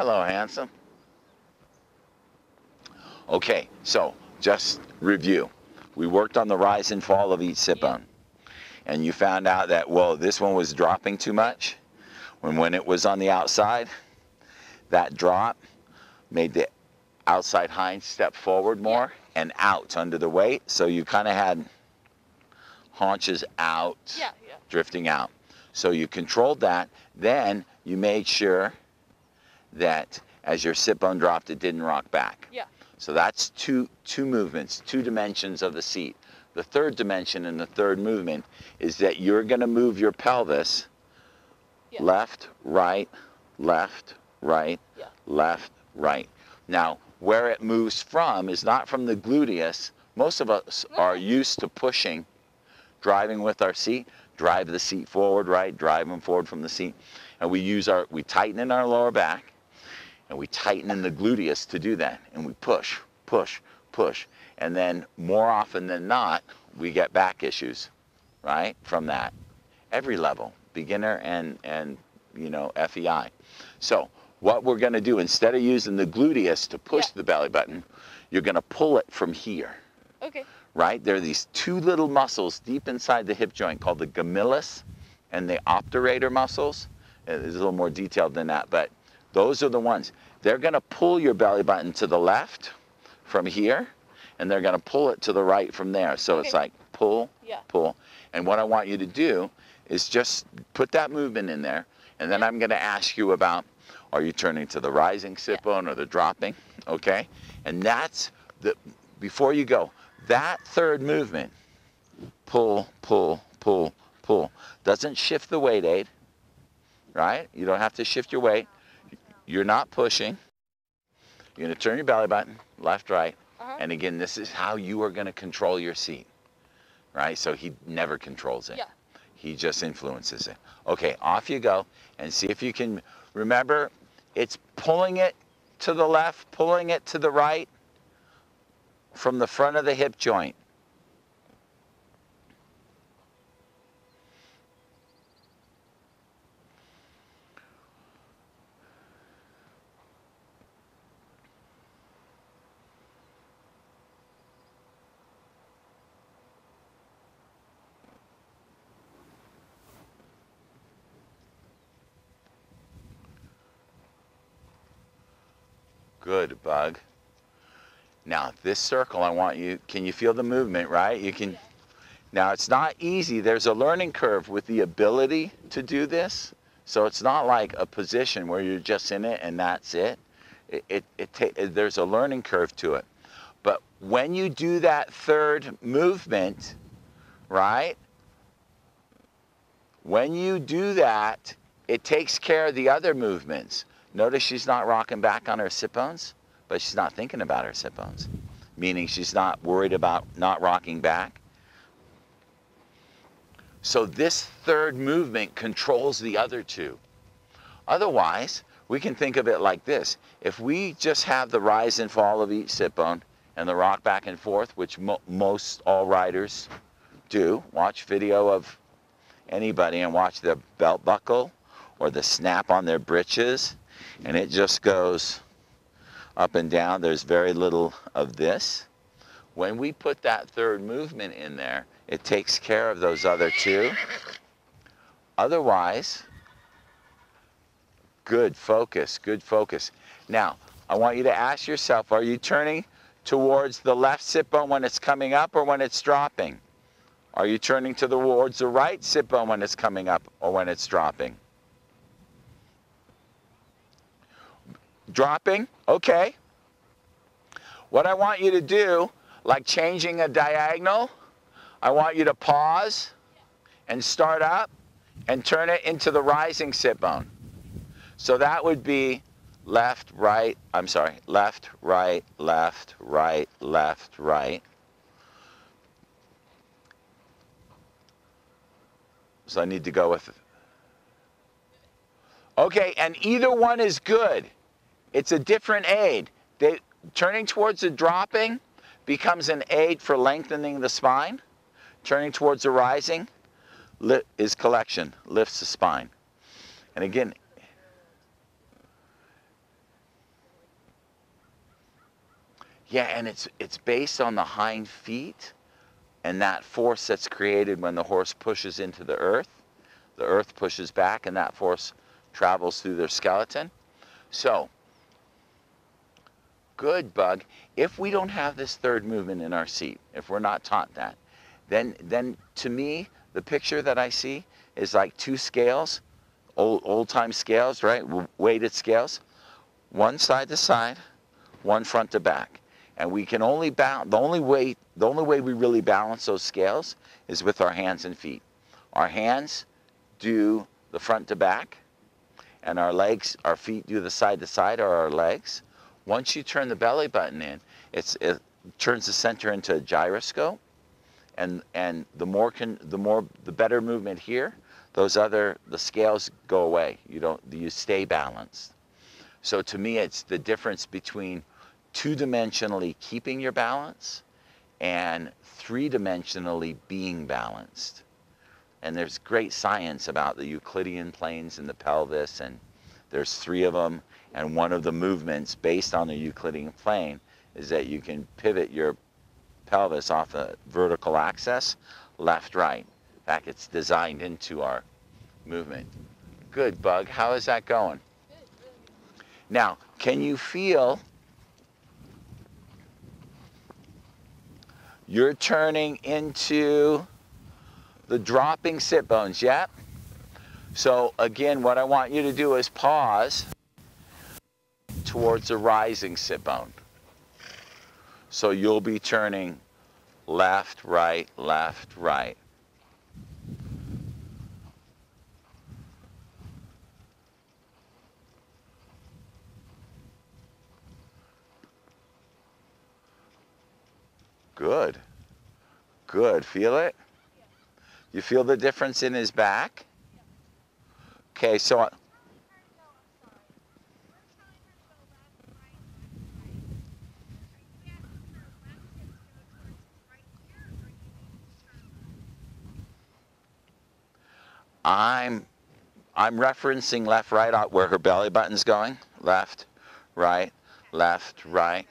Hello, handsome. Okay, so just review. We worked on the rise and fall of each sit bone. And you found out that, well, this one was dropping too much. When it was on the outside, that drop made the outside hind step forward more and out under the weight. So you kind of had haunches out, drifting out. So you controlled that. Then you made sure that as your sit bone dropped, it didn't rock back. So that's two movements, 2 dimensions of the seat. The third dimension and the third movement is that you're going to move your pelvis left, right, left, right, left, right. Now, where it moves from is not from the gluteus. Most of us are used to pushing, driving with our seat, drive the seat forward, right, drive them forward from the seat. And we tighten in our lower back, and we tighten in the gluteus to do that. And we push, push, push. And then more often than not, we get back issues, right, from that. Every level, beginner and you know, FEI. So what we're gonna do, instead of using the gluteus to push the belly button, you're gonna pull it from here. Okay. Right? There are these 2 little muscles deep inside the hip joint called the gemellus and the obturator muscles. It's a little more detailed than that, but those are the ones. They're going to pull your belly button to the left from here, and they're going to pull it to the right from there. So it's like pull, pull. And what I want you to do is just put that movement in there, and then I'm going to ask you about, are you turning to the rising sit bone or the dropping? Okay? And that's before you go, that third movement, pull, pull, pull, pull, doesn't shift the weight aid, right? You don't have to shift your weight. You're not pushing. You're going to turn your belly button, left, right. And again, this is how you are going to control your seat, right? So he never controls it. He just influences it. Okay, off you go, and see if you can remember, it's pulling it to the left, pulling it to the right from the front of the hip joint. Good, Bug. Now, this circle, I want you, can you feel the movement, right? You can. Now, it's not easy. There's a learning curve with the ability to do this. So it's not like a position where you're just in it and that's it. There's a learning curve to it. But when you do that third movement, right? When you do that, it takes care of the other movements. Notice she's not rocking back on her sit bones, but she's not thinking about her sit bones, meaning she's not worried about not rocking back. So this third movement controls the other 2. Otherwise, we can think of it like this. If we just have the rise and fall of each sit bone and the rock back and forth, which most all riders do, watch video of anybody and watch the belt buckle or the snap on their britches, and it just goes up and down. There's very little of this. When we put that third movement in there, it takes care of those other 2. Otherwise, good focus, good focus. Now, I want you to ask yourself, are you turning towards the left sit bone when it's coming up or when it's dropping? Are you turning towards the right sit bone when it's coming up or when it's dropping? Dropping? Okay. What I want you to do, like changing a diagonal, I want you to pause and start up and turn it into the rising sit bone. So that would be left, right, left, right, left, right, left, right. So I need to go with it. Okay, and either one is good. It's a different aid. Turning towards the dropping becomes an aid for lengthening the spine. Turning towards the rising is collection, lifts the spine. And again, Yeah, and it's based on the hind feet and that force that's created when the horse pushes into the earth. The earth pushes back and that force travels through their skeleton. So, good, Bug. If we don't have this third movement in our seat, if we're not taught that, then to me, the picture that I see is like two scales, old-time scales, right? Weighted scales, one side to side, one front to back. And we can only balance, the only way we really balance those scales is with our hands and feet. Our hands do the front to back, and our legs, our feet do the side to side, or our legs. Once you turn the belly button in, it turns the center into a gyroscope, and the better movement here, the scales go away. You stay balanced. So to me, it's the difference between two-dimensionally keeping your balance and three-dimensionally being balanced. And there's great science about the Euclidean planes in the pelvis, and there's 3 of them, and one of the movements based on the Euclidean plane is that you can pivot your pelvis off a vertical axis, left, right. In fact, it's designed into our movement. Good, Bug. How is that going? Good, really good. Now, can you feel you're turning into the dropping sit bones? Yep. So again, what I want you to do is pause towards the rising sit bone. So you'll be turning left, right, left, right. Good. Good. Feel it? Yeah. You feel the difference in his back? Yeah. Okay, so I'm referencing left, right, where her belly button's going. Left, right, left, right.